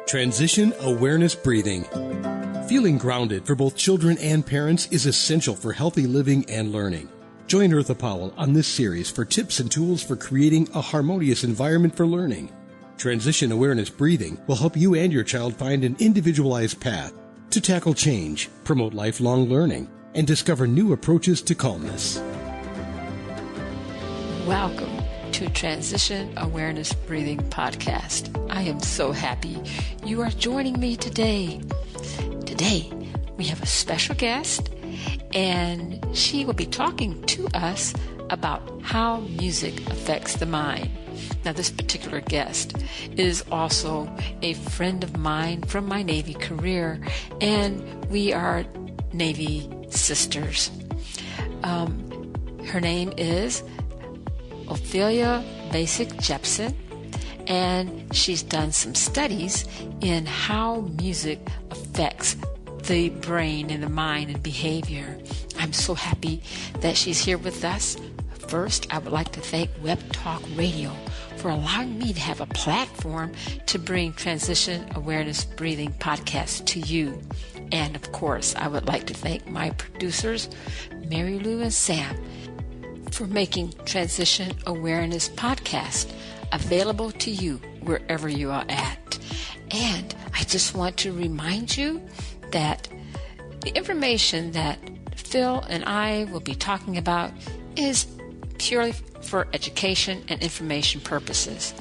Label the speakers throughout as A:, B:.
A: Transition Awareness Breathing. Feeling grounded for both children and parents is essential for healthy living and learning. Join Eartha Powell on this series for tips and tools for creating a harmonious environment for learning. Transition Awareness Breathing will help you and your child find an individualized path to tackle change, promote lifelong learning, and discover new approaches to calmness.
B: Welcome to Transition Awareness Breathing Podcast. I am so happy you are joining me today. Today, we have a special guest, and she will be talking to us about how music affects the mind. Now, this particular guest is also a friend of mine from my Navy career, and we are Navy sisters. Her name is Ofeilia Baysic Jespsen, and she's done some studies in how music affects the brain and the mind and behavior. I'm so happy that she's here with us. First, I would like to thank Web Talk Radio for allowing me to have a platform to bring Transition Awareness Breathing Podcast to you. And of course, I would like to thank my producers, Mary Lou and Sam, for making Transition Awareness Podcast available to you wherever you are at. And I just want to remind you that the information that Phil and I will be talking about is purely for education and information purposes.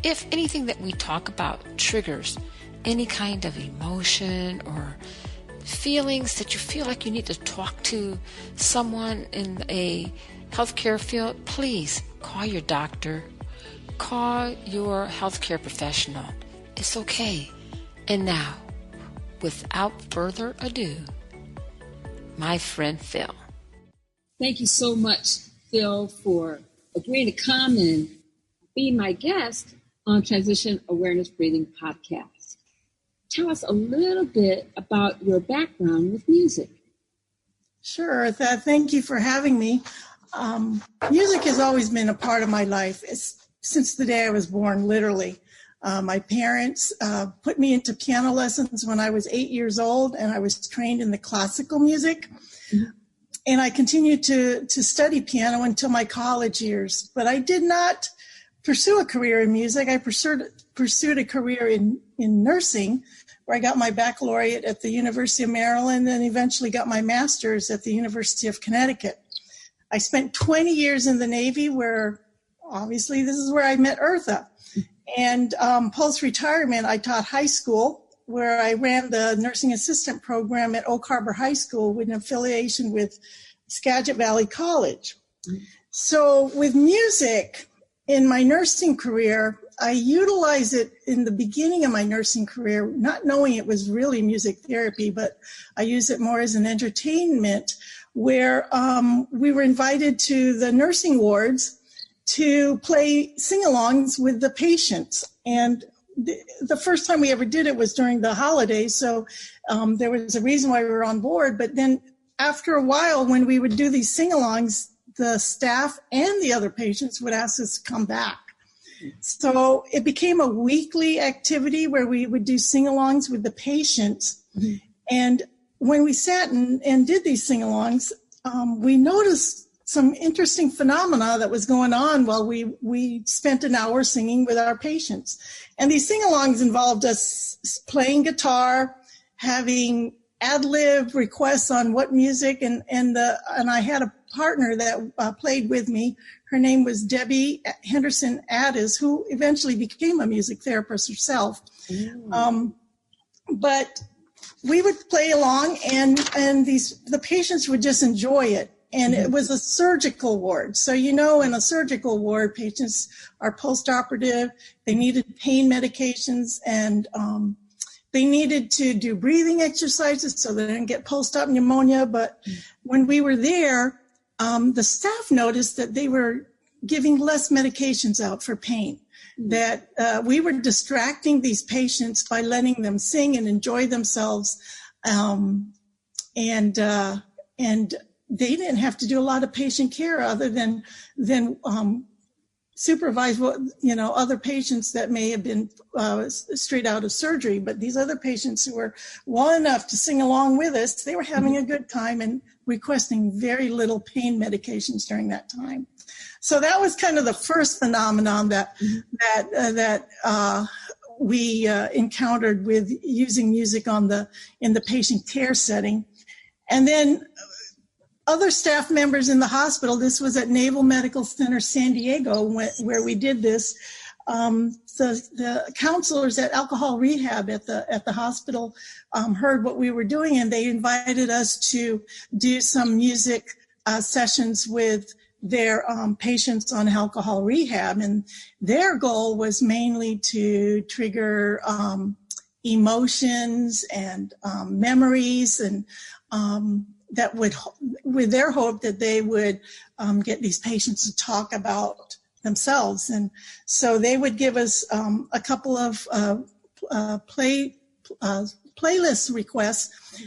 B: If anything that we talk about triggers any kind of emotion or feelings that you feel like you need to talk to someone in a healthcare field, please call your doctor, call your healthcare professional. It's okay. And now, without further ado, my friend Phil.
C: Thank you so much, Phil, for agreeing to come and be my guest on Transition Awareness Breathing Podcast. Tell us a little bit about your background with music.
D: Sure. Thank you for having me. Music has always been a part of my life. Since the day I was born, literally. My parents put me into piano lessons when I was 8 years old, and I was trained in the classical music. Mm-hmm. And I continued to study piano until my college years. But I did not pursue a career in music. I pursued a career in nursing, where I got my baccalaureate at the University of Maryland and eventually got my master's at the University of Connecticut. I spent 20 years in the Navy, where obviously this is where I met Eartha. And post-retirement, I taught high school, where I ran the nursing assistant program at Oak Harbor High School with an affiliation with Skagit Valley College. So with music in my nursing career, I utilized it in the beginning of my nursing career, not knowing it was really music therapy, but I used it more as an entertainment, where we were invited to the nursing wards to play sing-alongs with the patients. And the first time we ever did it was during the holidays, so there was a reason why we were on board. But then after a while, when we would do these sing-alongs, the staff and the other patients would ask us to come back. So it became a weekly activity where we would do sing-alongs with the patients. Mm-hmm. And when we sat and did these sing-alongs, we noticed some interesting phenomena that was going on while we spent an hour singing with our patients. And these sing-alongs involved us playing guitar, having ad-lib requests on what music, and I had a partner that played with me. Her name was Debbie Henderson Addis, who eventually became a music therapist herself. But we would play along, and the patients would just enjoy it. And it was a surgical ward. So, in a surgical ward, patients are post-operative. They needed pain medications, and they needed to do breathing exercises so they didn't get post-op pneumonia. But when we were there, the staff noticed that they were giving less medications out for pain, that we were distracting these patients by letting them sing and enjoy themselves. And they didn't have to do a lot of patient care other than supervise other patients that may have been straight out of surgery, but these other patients who were well enough to sing along with us, they were having a good time and requesting very little pain medications during that time. So that was kind of the first phenomenon that we encountered with using music in the patient care setting. And then other staff members in the hospital, this was at Naval Medical Center San Diego where we did this. The counselors at alcohol rehab at the hospital heard what we were doing, and they invited us to do some music sessions with their patients on alcohol rehab. And their goal was mainly to trigger emotions and memories, and that would, with their hope that they would get these patients to talk about themselves. And so they would give us a couple of playlist requests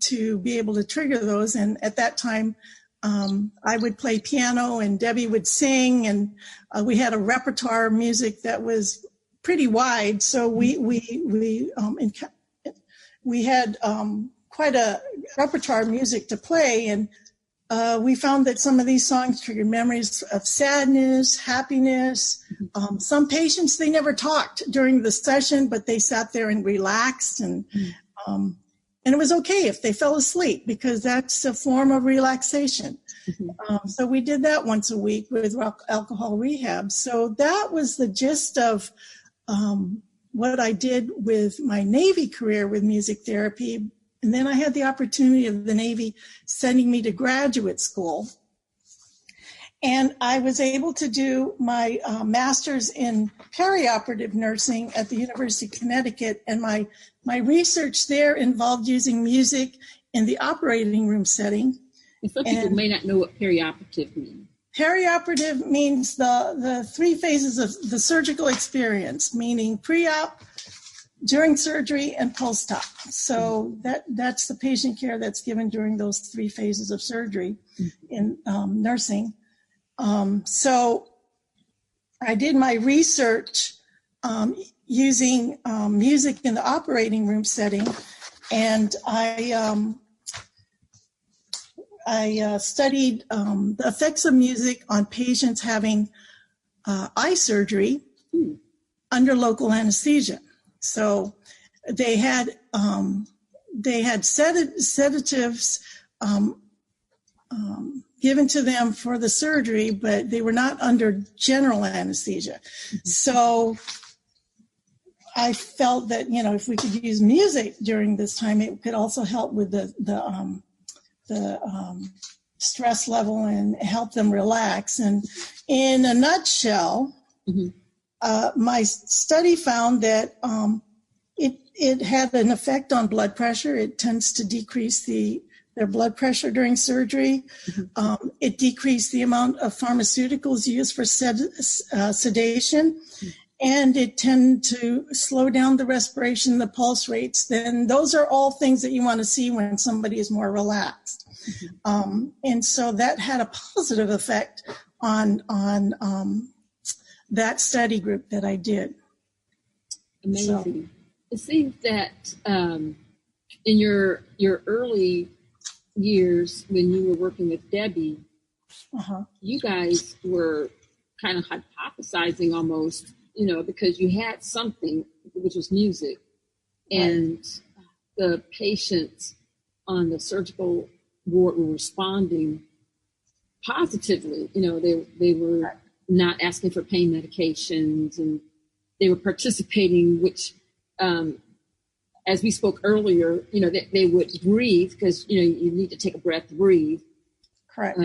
D: to be able to trigger those. And at that time, I would play piano and Debbie would sing, and we had a repertoire of music that was pretty wide. So we had quite a repertoire of music to play, and we found that some of these songs triggered memories of sadness, happiness. Some patients, they never talked during the session, but they sat there and relaxed, and it was okay if they fell asleep, because that's a form of relaxation. So we did that once a week with alcohol rehab. So that was the gist of what I did with my Navy career with music therapy. And then I had the opportunity of the Navy sending me to graduate school. And I was able to do my master's in perioperative nursing at the University of Connecticut. And my research there involved using music in the operating room setting.
C: And some people may not know what perioperative means.
D: Perioperative means the three phases of the surgical experience, meaning pre-op, during surgery, and post-op. So that's the patient care that's given during those three phases of surgery in nursing. So I did my research using music in the operating room setting, and I studied the effects of music on patients having eye surgery under local anesthesia. So they had sedatives given to them for the surgery, but they were not under general anesthesia. So I felt that, if we could use music during this time, it could also help with the stress level and help them relax. And in a nutshell, my study found that it had an effect on blood pressure. It tends to decrease their blood pressure during surgery. It decreased the amount of pharmaceuticals used for sedation, and it tended to slow down the respiration, the pulse rates. Then those are all things that you want to see when somebody is more relaxed. And so that had a positive effect on that study group that I did.
C: Amazing. So, it seems that in your early years when you were working with Debbie, you guys were kind of hypothesizing almost, because you had something, which was music, and the patients on the surgical ward were responding positively. They were not asking for pain medications, and they were participating, which, as we spoke earlier, they would breathe, because, you need to take a breath to breathe.
D: Correct.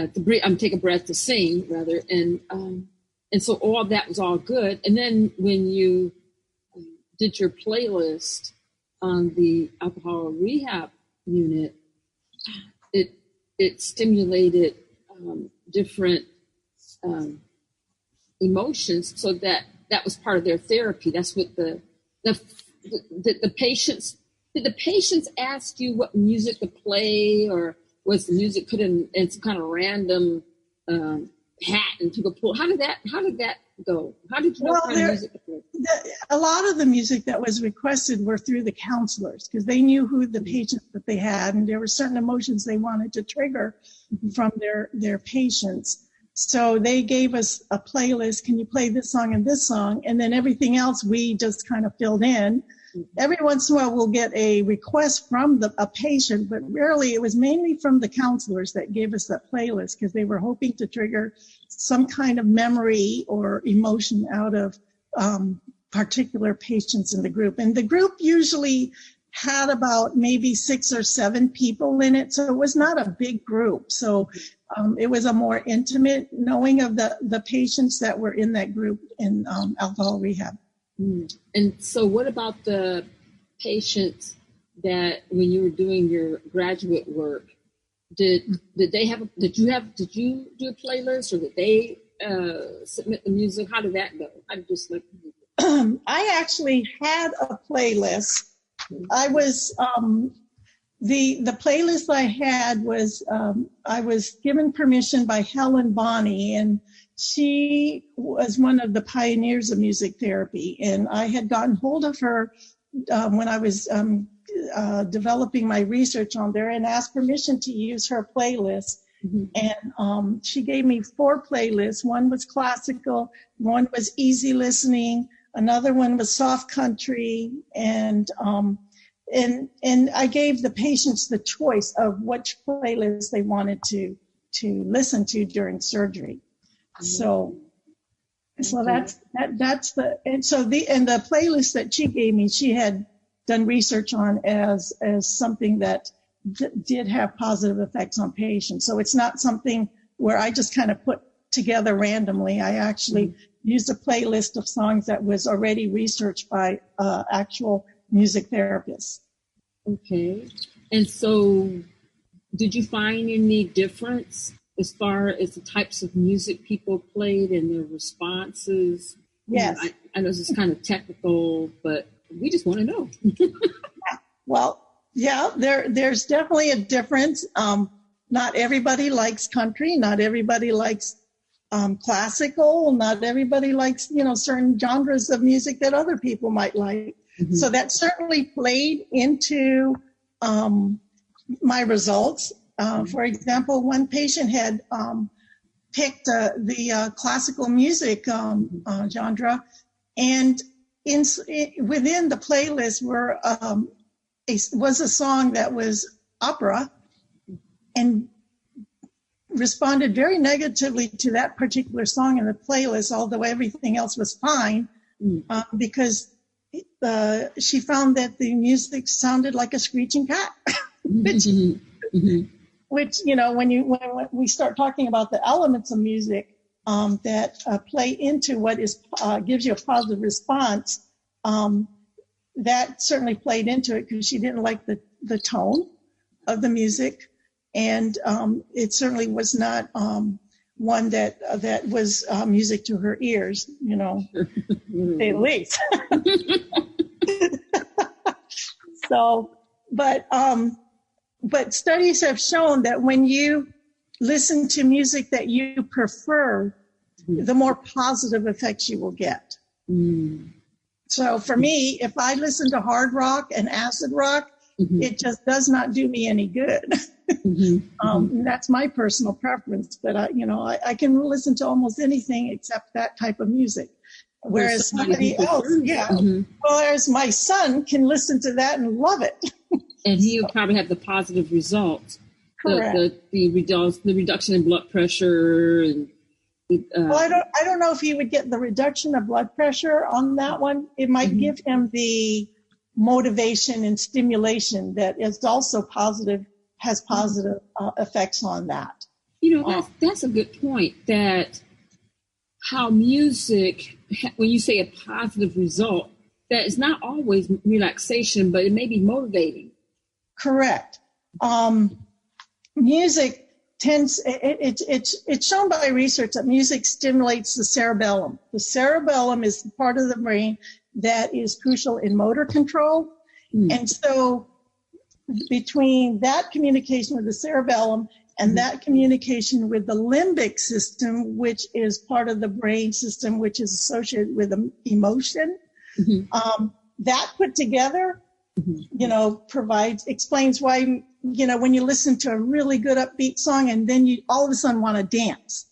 C: Take a breath to sing, rather. And so all that was all good. And then when you did your playlist on the alcohol rehab unit, it stimulated different emotions, so that was part of their therapy. That's what the patients, did the patients ask you what music to play, or was the music put in some kind of random hat and took a pull. How did that go? How did you know what kind of music to play?
D: A lot of the music that was requested were through the counselors because they knew who the patients that they had, and there were certain emotions they wanted to trigger from their patients. So they gave us a playlist. Can you play this song and this song? And then everything else we just kind of filled in. Every once in a while we'll get a request from a patient, but rarely. It was mainly from the counselors that gave us that playlist because they were hoping to trigger some kind of memory or emotion out of particular patients in the group. And the group usually had about maybe 6 or 7 people in it, so it was not a big group. So it was a more intimate knowing of the patients that were in that group in alcohol rehab.
C: And so what about the patients that when you were doing your graduate work, did you do a playlist, or did they submit the music? How did that go? How did you select the music?
D: I actually had a playlist. I was the playlist I had was I was given permission by Helen Bonney, and she was one of the pioneers of music therapy. And I had gotten hold of her when I was developing my research on there, and asked permission to use her playlist. And she gave me 4 playlists. One was classical, one was easy listening, another one was soft country, and I gave the patients the choice of which playlist they wanted to listen to during surgery. So that's the playlist that she gave me, she had done research on as something that did have positive effects on patients. So it's not something where I just kind of put together randomly. I actually used a playlist of songs that was already researched by actual music therapists.
C: Okay. And so did you find any difference as far as the types of music people played and their responses?
D: Yes.
C: I know this is kind of technical, but we just want to know.
D: Well, yeah, there's definitely a difference. Not everybody likes country. Not everybody likes classical. Not everybody likes, certain genres of music that other people might like. So that certainly played into my results. For example, one patient had picked the classical music genre, and within the playlist was a song that was opera, and responded very negatively to that particular song in the playlist, although everything else was fine, because she found that the music sounded like a screeching cat, which when we start talking about the elements of music that play into what gives you a positive response, that certainly played into it, because she didn't like the tone of the music, and it certainly was not one that was music to her ears, to say the least. So, but studies have shown that when you listen to music that you prefer, the more positive effects you will get. So for me, if I listen to hard rock and acid rock, it just does not do me any good. That's my personal preference, but I can listen to almost anything except that type of music. Whereas somebody else, whereas my son can listen to that and love it.
C: And he will probably have the positive results.
D: Correct.
C: The reduction in blood pressure. And
D: well, I don't know if he would get the reduction of blood pressure on that one. It might give him the motivation and stimulation that is also positive, has positive effects on that.
C: That's a good point, that how music, when you say a positive result, that is not always relaxation, but it may be motivating. Correct.
D: Music tends, it's shown by research that music stimulates the cerebellum. The cerebellum is the part of the brain that is crucial in motor control. And so between that communication with the cerebellum And that communication with the limbic system, which is part of the brain system, which is associated with emotion, that put together, explains why, when you listen to a really good upbeat song and then you all of a sudden want to dance,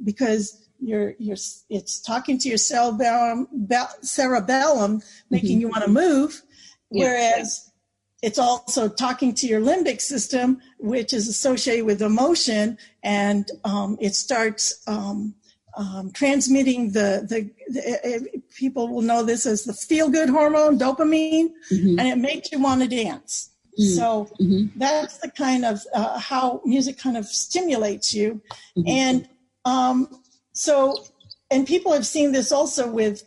D: because it's talking to your cerebellum, making you want to move, whereas it's also talking to your limbic system, which is associated with emotion, and it starts transmitting the people will know this as the feel-good hormone, dopamine, and it makes you want to dance. So that's the kind of how music kind of stimulates you. And and people have seen this also with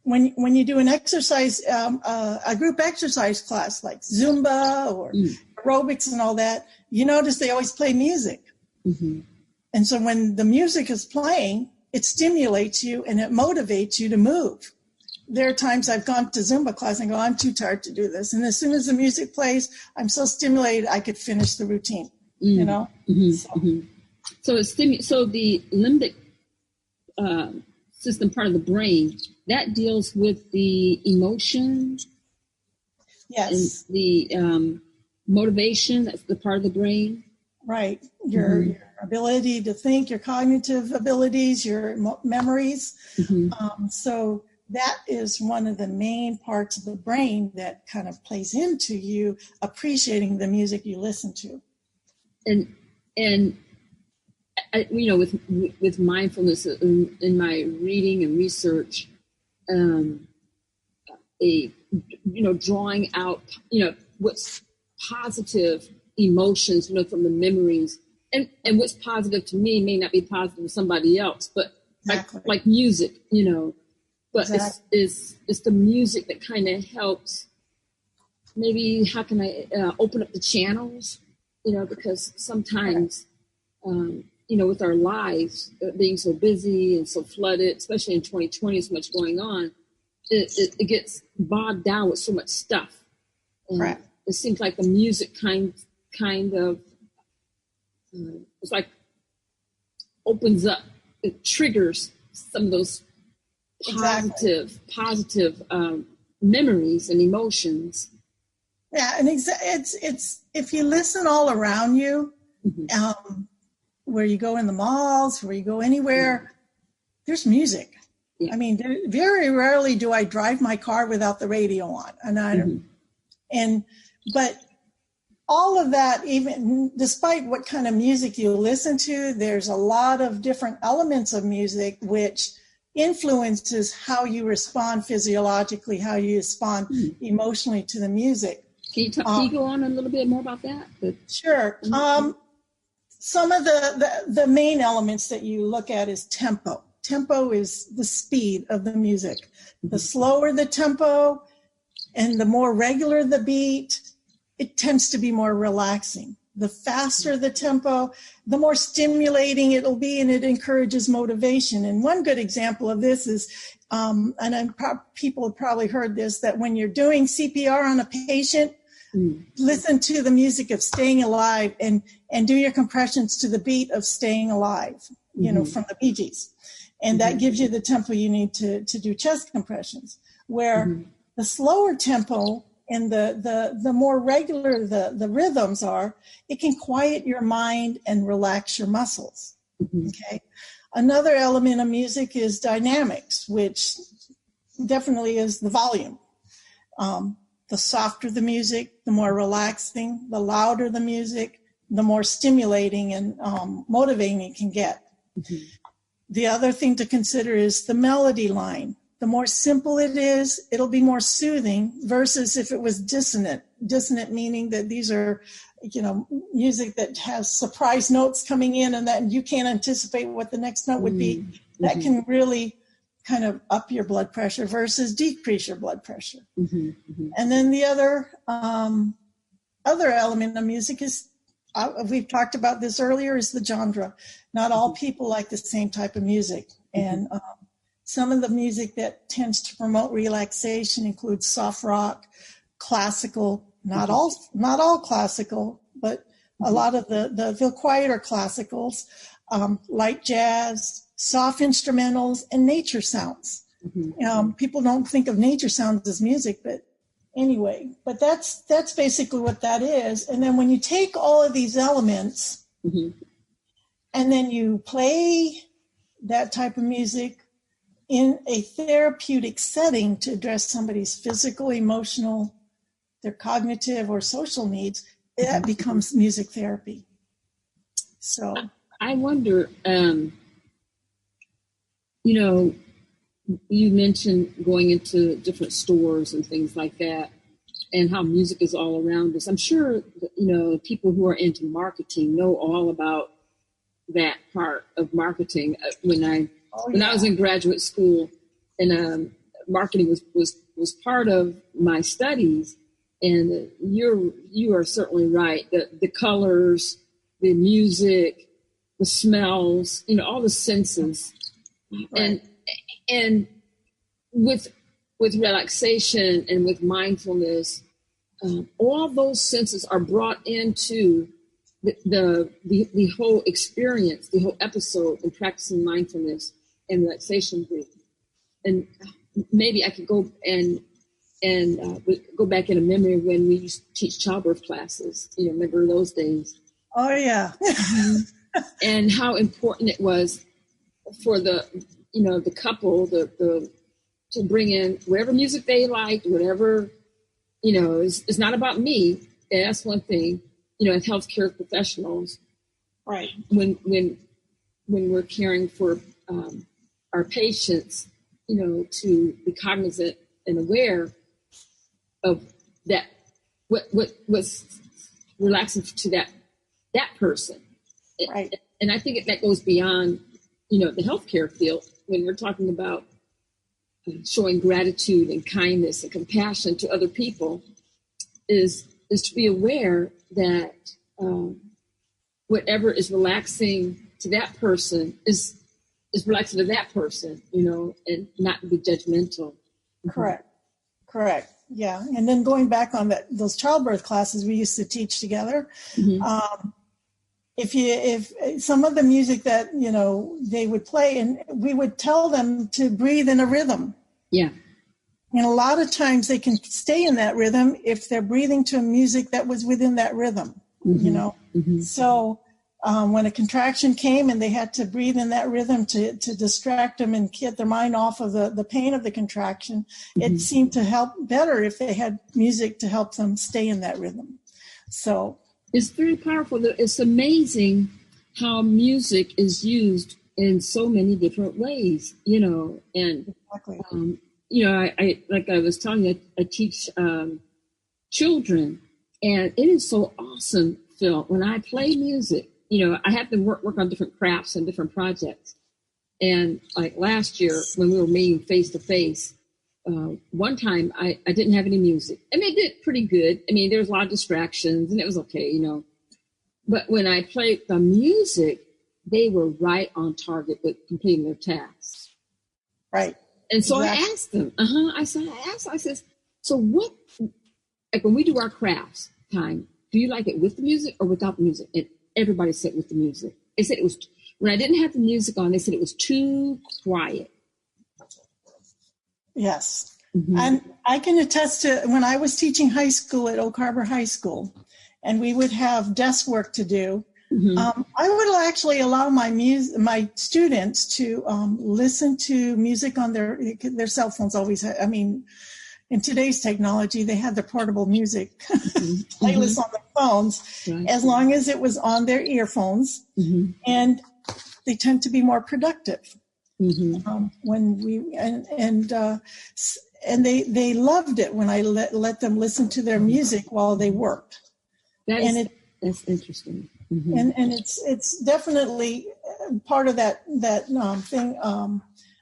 D: when you do an exercise, a group exercise class like Zumba or aerobics and all that, you notice they always play music. And so when the music is playing, it stimulates you and it motivates you to move. There are times I've gone to Zumba class and go, I'm too tired to do this. And as soon as the music plays, I'm so stimulated I could finish the routine,
C: So the limbic system, part of the brain, that deals with the emotion.
D: Yes.
C: And the motivation, that's the part of the brain.
D: Right. Your ability to think, your cognitive abilities, your memories. So that is one of the main parts of the brain that kind of plays into you appreciating the music you listen to. And with mindfulness in my reading and research, drawing out, what's positive emotions, from the memories, and what's positive to me may not be positive to somebody else, but like music, but it's the music that kind of helps. Maybe how can I open up the channels, because sometimes, with our lives being so busy and so flooded, especially in 2020, so much going on, it gets bogged down with so much stuff. And it seems like the music kind of it's like opens up, it triggers some of those positive memories and emotions. Yeah, and it's if you listen all around you, where you go in the malls, where you go anywhere, there's music. I mean, very rarely do I drive my car without the radio on, but all of that, even despite what kind of music you listen to, there's a lot of different elements of music which influences how you respond physiologically, how you respond emotionally to the music.
C: Can you go on a little bit more about that?
D: Sure. Some of the main elements that you look at is tempo. Tempo is the speed of the music. The slower the tempo and the more regular the beat, it tends to be more relaxing. The faster the tempo, the more stimulating it'll be, and it encourages motivation. And one good example of this is, people have probably heard this, that when you're doing CPR on a patient, listen to the music of Staying Alive and do your compressions to the beat of Staying Alive, from the Bee Gees. And that gives you the tempo you need to do chest compressions. Where the slower tempo and the more regular the rhythms are, it can quiet your mind and relax your muscles. Okay. Another element of music is dynamics, which definitely is the volume. The softer the music, the more relaxing. The louder the music, the more stimulating and motivating it can get. The other thing to consider is the melody line. The more simple it is, it'll be more soothing versus if it was dissonant. Dissonant meaning that these are, music that has surprise notes coming in and that you can't anticipate what the next note would be. That can really kind of up your blood pressure versus decrease your blood pressure. And then the other element of music is, we've talked about this earlier, is the genre. Not all people like the same type of music. And some of the music that tends to promote relaxation includes soft rock, classical, not all classical, but a lot of the quieter classicals, light jazz, soft instrumentals, and nature sounds. People don't think of nature sounds as music, but anyway, but that's basically what that is. And then when you take all of these elements and then you play that type of music in a therapeutic setting to address somebody's physical, emotional, their cognitive or social needs, that becomes music therapy. So
C: I wonder, you mentioned going into different stores and things like that, and how music is all around us. I'm sure, people who are into marketing know all about that part of marketing. When I was in graduate school, and marketing was part of my studies, and you are certainly right. The colors, the music, the smells, all the senses, right. And with relaxation and with mindfulness, all those senses are brought into the whole experience, the whole episode in practicing mindfulness and relaxation breathing. And maybe I could go and go back in a memory when we used to teach childbirth classes. Remember those days?
D: Oh yeah.
C: And how important it was for the couple to bring in whatever music they liked, whatever, it's not about me. And that's one thing, as healthcare professionals,
D: right?
C: When we're caring for our patients, to be cognizant and aware of that, what's relaxing to that person,
D: right?
C: And I think that goes beyond, the healthcare field when we're talking about showing gratitude and kindness and compassion to other people, is to be aware that whatever is relaxing to that person is relaxing to that person, and not be judgmental.
D: Correct. Yeah. And then going back on those childbirth classes we used to teach together, if some of the music that, they would play, and we would tell them to breathe in a rhythm.
C: Yeah.
D: And a lot of times they can stay in that rhythm if they're breathing to music that was within that rhythm, So when a contraction came and they had to breathe in that rhythm to distract them and get their mind off of the pain of the contraction, it seemed to help better if they had music to help them stay in that rhythm. So
C: it's very powerful. It's amazing how music is used in so many different ways, and
D: exactly.
C: I like I was telling you, I teach children, and it is so awesome, Phil. When I play music, I have to work on different crafts and different projects. And like last year when we were meeting face to face, one time I didn't have any music. I mean, it did pretty good. I mean, there was a lot of distractions and it was okay, But when I played the music, they were right on target with completing their tasks.
D: Right.
C: And so exactly. I asked them, I said, so what, like when we do our crafts time, do you like it with the music or without the music? And everybody said with the music. They said it was, when I didn't have the music on, they said it was too quiet.
D: Yes. And I can attest to when I was teaching high school at Oak Harbor High School, and we would have desk work to do, I would actually allow my students to listen to music on their cell phones. Always, I mean, in today's technology, they had their portable music playlists on their phones, as long as it was on their earphones, and they tend to be more productive. When we and they loved it when I let them listen to their music while they worked.
C: That's interesting.
D: And it's definitely part of that thing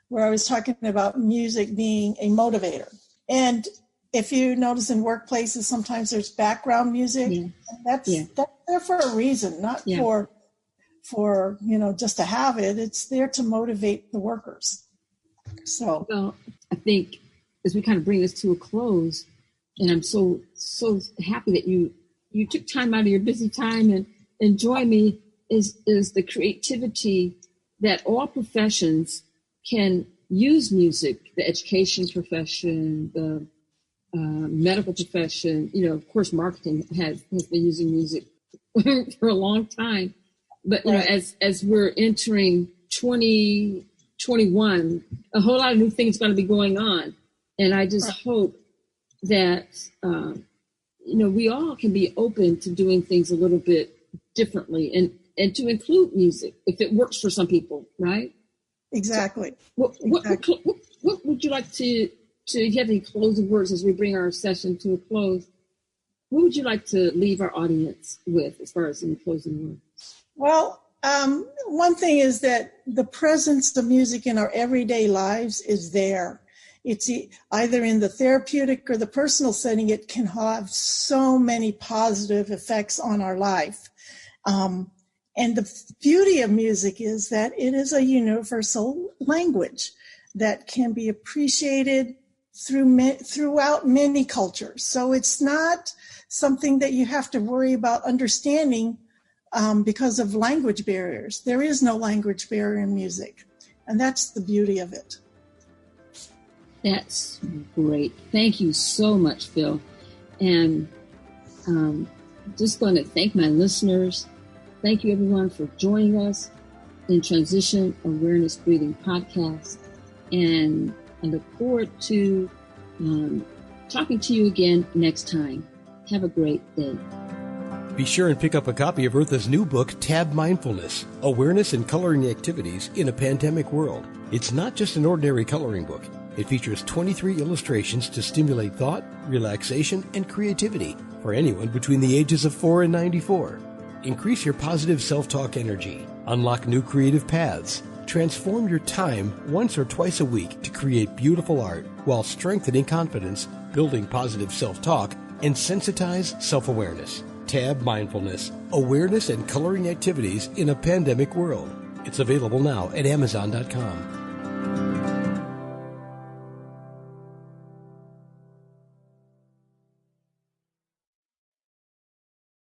D: where I was talking about music being a motivator. And if you notice in workplaces, sometimes there's background music. Yeah. That's there for a reason, not for just to have it. It's there to motivate the workers. So,
C: well, I think as we kind of bring this to a close, and I'm so happy that you took time out of your busy time and and join me is the creativity that all professions can use music, the education profession, the medical profession, of course, marketing has been using music for a long time. But, as we're entering 2021, a whole lot of new things going to be going on. And I just hope that, we all can be open to doing things a little bit differently and to include music if it works for some people, right?
D: Exactly.
C: So what would you like to if you have any closing words as we bring our session to a close, what would you like to leave our audience with as far as any closing words?
D: Well, one thing is that the presence of music in our everyday lives is there. It's either in the therapeutic or the personal setting. It can have so many positive effects on our life. And the beauty of music is that it is a universal language that can be appreciated throughout many cultures. So it's not something that you have to worry about understanding because of language barriers. There is no language barrier in music, and that's the beauty of it.
C: That's great. Thank you so much, Phil. And just going to thank my listeners. Thank you, everyone, for joining us in Transition Awareness Breathing Podcast. And I look forward to talking to you again next time. Have a great day.
A: Be sure and pick up a copy of Eartha's new book, Tab Mindfulness, Awareness and Coloring Activities in a Pandemic World. It's not just an ordinary coloring book. It features 23 illustrations to stimulate thought, relaxation, and creativity for anyone between the ages of 4 and 94. Increase your positive self-talk energy. Unlock new creative paths. Transform your time once or twice a week to create beautiful art while strengthening confidence, building positive self-talk, and sensitize self-awareness. Tab Mindfulness, Awareness and Coloring Activities in a Pandemic World. It's available now at Amazon.com.